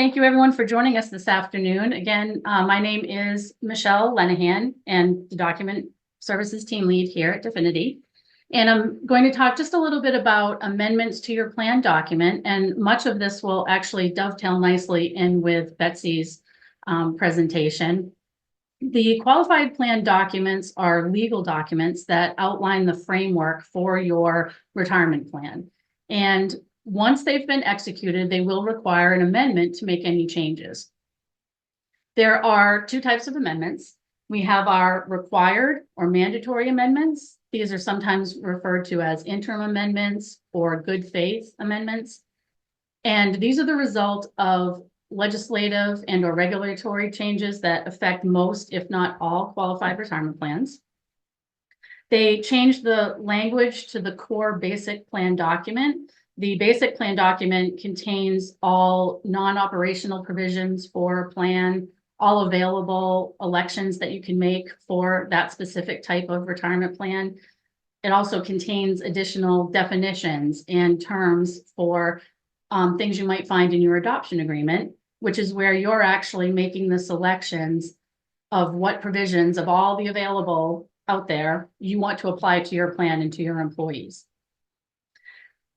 Thank you everyone for joining us this afternoon. Again, my name is Michelle Lenihan and the Document Services Team Lead here at Definiti. And I'm going to talk just a little bit about amendments to your plan document, and much of this will actually dovetail nicely in with Betsy's presentation. The qualified plan documents are legal documents that outline the framework for your retirement plan. And once they've been executed, they will require an amendment to make any changes. There are two types of amendments. We have our required or mandatory amendments. These are sometimes referred to as interim amendments or good faith amendments. And these are the result of legislative and or regulatory changes that affect most, if not all, qualified retirement plans. They change the language to the core basic plan document. The basic plan document contains all non-operational provisions for a plan, all available elections that you can make for that specific type of retirement plan. It also contains additional definitions and terms for things you might find in your adoption agreement, which is where you're actually making the selections of what provisions of all the available out there you want to apply to your plan and to your employees.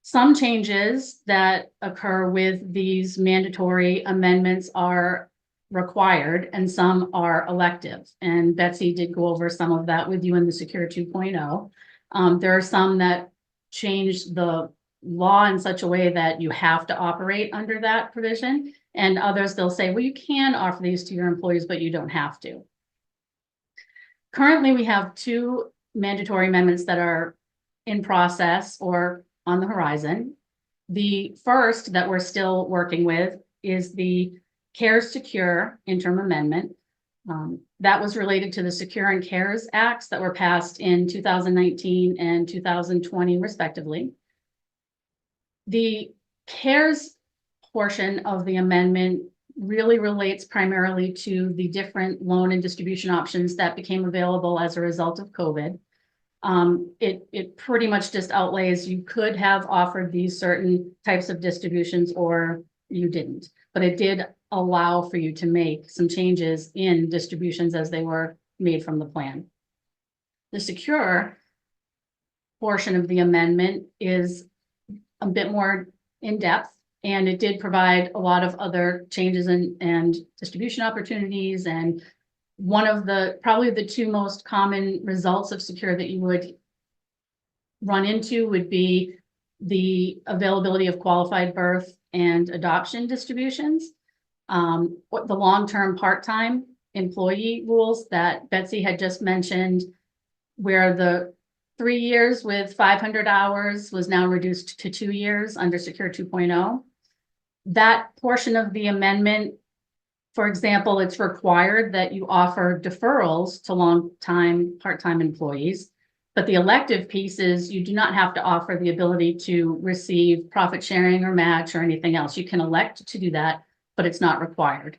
Some changes that occur with these mandatory amendments are required and some are elective. And Betsy did go over some of that with you in the Secure 2.0. There are some that change the law in such a way that you have to operate under that provision. And others, they'll say, well, you can offer these to your employees, but you don't have to. Currently, we have two mandatory amendments that are in process or on the horizon. The first that we're still working with is the CARES Secure interim amendment. That was related to the Secure and CARES Acts that were passed in 2019 and 2020, respectively. The CARES portion of the amendment really relates primarily to the different loan and distribution options that became available as a result of COVID. It pretty much just outlays you could have offered these certain types of distributions or you didn't, but it did allow for you to make some changes in distributions as they were made from the plan. The secure portion of the amendment is a bit more in depth, and it did provide a lot of other changes and distribution opportunities. And one of the probably the two most common results of secure that you would run into would be the availability of qualified birth and adoption distributions. The long-term part-time employee rules that Betsy had just mentioned, where the 3 years with 500 hours was now reduced to 2 years under Secure 2.0. That portion of the amendment, for example, it's required that you offer deferrals to long-time part-time employees, but the elective pieces, you do not have to offer the ability to receive profit sharing or match or anything else. You can elect to do that, but it's not required.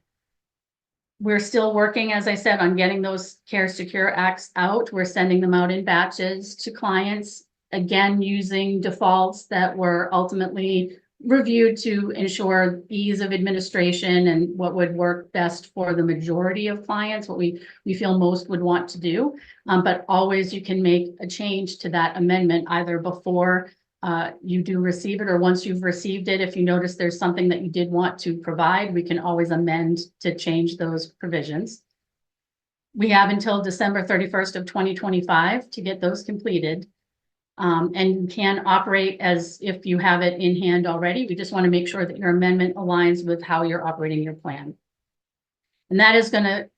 We're still working, as I said, on getting those CARES Secure Acts out. We're sending them out in batches to clients, again, using defaults that were ultimately reviewed to ensure ease of administration and what would work best for the majority of clients, what we feel most would want to do. But always you can make a change to that amendment either before you do receive it or once you've received it. If you notice there's something that you did want to provide, we can always amend to change those provisions. We have until December 31st of 2025 to get those completed. And you can operate as if you have it in hand already. We just want to make sure that your amendment aligns with how you're operating your plan. And that is going to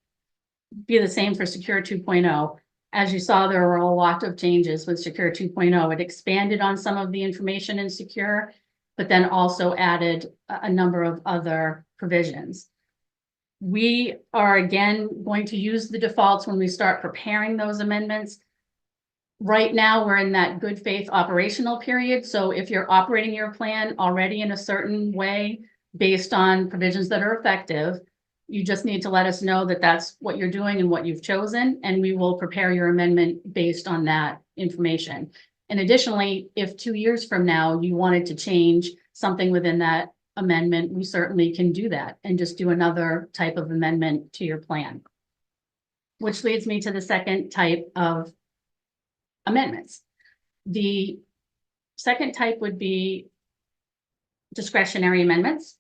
be the same for Secure 2.0. As you saw, there were a lot of changes with Secure 2.0. It expanded on some of the information in Secure, but then also added a number of other provisions. We are again going to use the defaults when we start preparing those amendments. Right now, we're in that good faith operational period. So if you're operating your plan already in a certain way based on provisions that are effective, you just need to let us know that that's what you're doing and what you've chosen, and we will prepare your amendment based on that information. And additionally, if 2 years from now you wanted to change something within that amendment, we certainly can do that and just do another type of amendment to your plan. Which leads me to the second type of amendments. The second type would be discretionary amendments.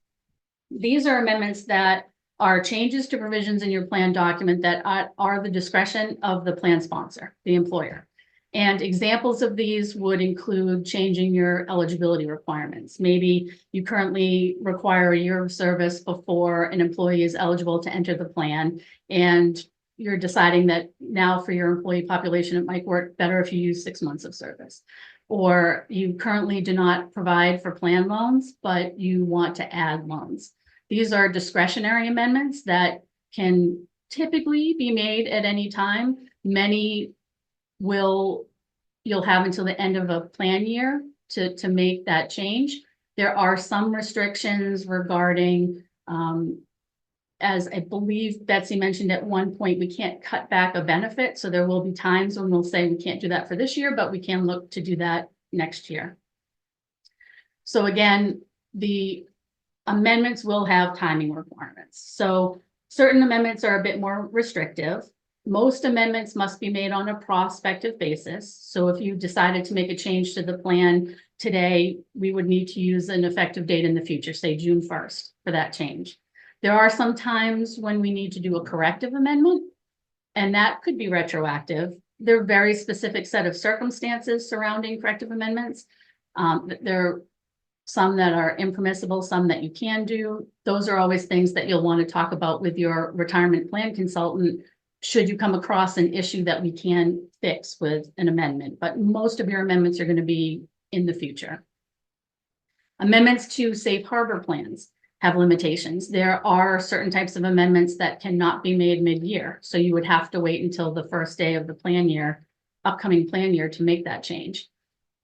These are amendments that are changes to provisions in your plan document that are the discretion of the plan sponsor, the employer. And examples of these would include changing your eligibility requirements. Maybe you currently require a year of service before an employee is eligible to enter the plan, and you're deciding that now for your employee population, it might work better if you use 6 months of service. Or you currently do not provide for plan loans, but you want to add loans. These are discretionary amendments that can typically be made at any time. Many you'll have until the end of a plan year to make that change. There are some restrictions regarding, as I believe Betsy mentioned at one point, we can't cut back a benefit. So there will be times when we'll say we can't do that for this year, but we can look to do that next year. So again, the amendments will have timing requirements. So certain amendments are a bit more restrictive. Most amendments must be made on a prospective basis. So if you decided to make a change to the plan today, we would need to use an effective date in the future, say June 1st for that change. There are some times when we need to do a corrective amendment, and that could be retroactive. There are very specific set of circumstances surrounding corrective amendments. There are some that are impermissible, some that you can do. Those are always things that you'll want to talk about with your retirement plan consultant should you come across an issue that we can fix with an amendment. But most of your amendments are going to be in the future. Amendments to safe harbor plans have limitations. There are certain types of amendments that cannot be made mid-year. So you would have to wait until the first day of the plan year, upcoming plan year, to make that change.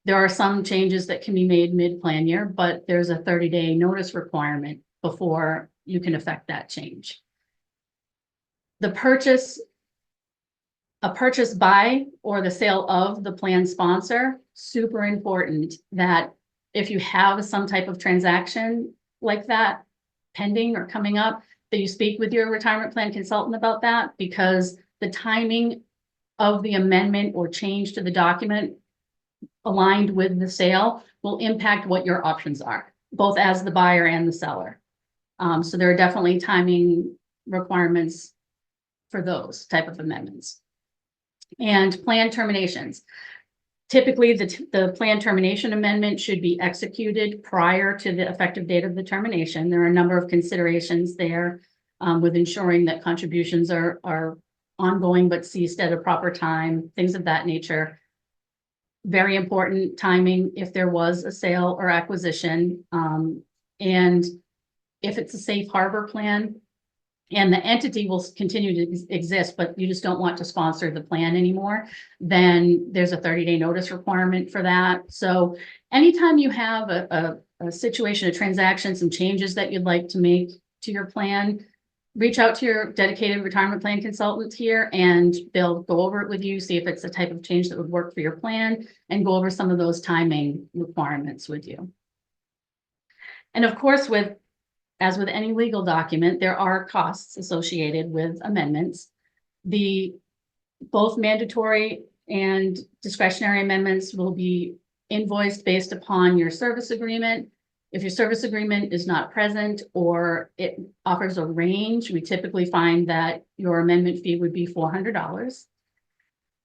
There are some changes that can be made mid-plan year, but there's a 30-day notice requirement before you can affect that change. A purchase by or the sale of the plan sponsor, super important that if you have some type of transaction like that pending or coming up, that you speak with your retirement plan consultant about that, because the timing of the amendment or change to the document aligned with the sale will impact what your options are, both as the buyer and the seller. So there are definitely timing requirements for those type of amendments. And plan terminations. Typically, the plan termination amendment should be executed prior to the effective date of the termination. There are a number of considerations there with ensuring that contributions are ongoing but ceased at a proper time, things of that nature. Very important timing if there was a sale or acquisition. And if it's a safe harbor plan, and the entity will continue to exist, but you just don't want to sponsor the plan anymore, then there's a 30-day notice requirement for that. So anytime you have a situation, a transaction, some changes that you'd like to make to your plan, reach out to your dedicated retirement plan consultant here, and they'll go over it with you, see if it's the type of change that would work for your plan, and go over some of those timing requirements with you. And of course, as with any legal document, there are costs associated with amendments. Both mandatory and discretionary amendments will be invoiced based upon your service agreement. If your service agreement is not present or it offers a range, we typically find that your amendment fee would be $400.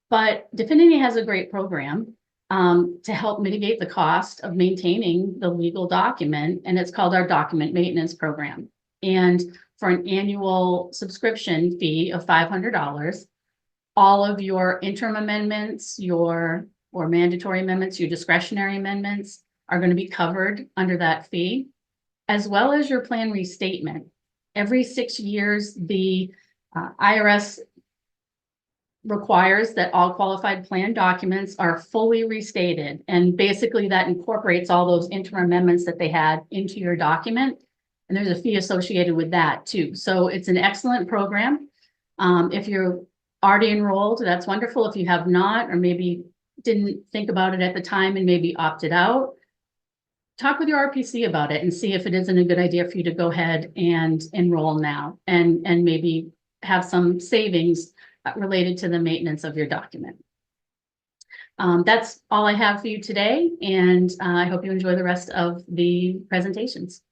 But Definiti has a great program to help mitigate the cost of maintaining the legal document, and it's called our document maintenance program. And for an annual subscription fee of $500, all of your interim amendments, or mandatory amendments, your discretionary amendments are going to be covered under that fee, as well as your plan restatement. Every 6 years, the IRS requires that all qualified plan documents are fully restated. And basically that incorporates all those interim amendments that they had into your document. And there's a fee associated with that too. So it's an excellent program. If you're already enrolled, that's wonderful. If you have not, or maybe didn't think about it at the time and maybe opted out, talk with your RPC about it and see if it isn't a good idea for you to go ahead and enroll now and maybe have some savings related to the maintenance of your document. That's all I have for you today, and I hope you enjoy the rest of the presentations.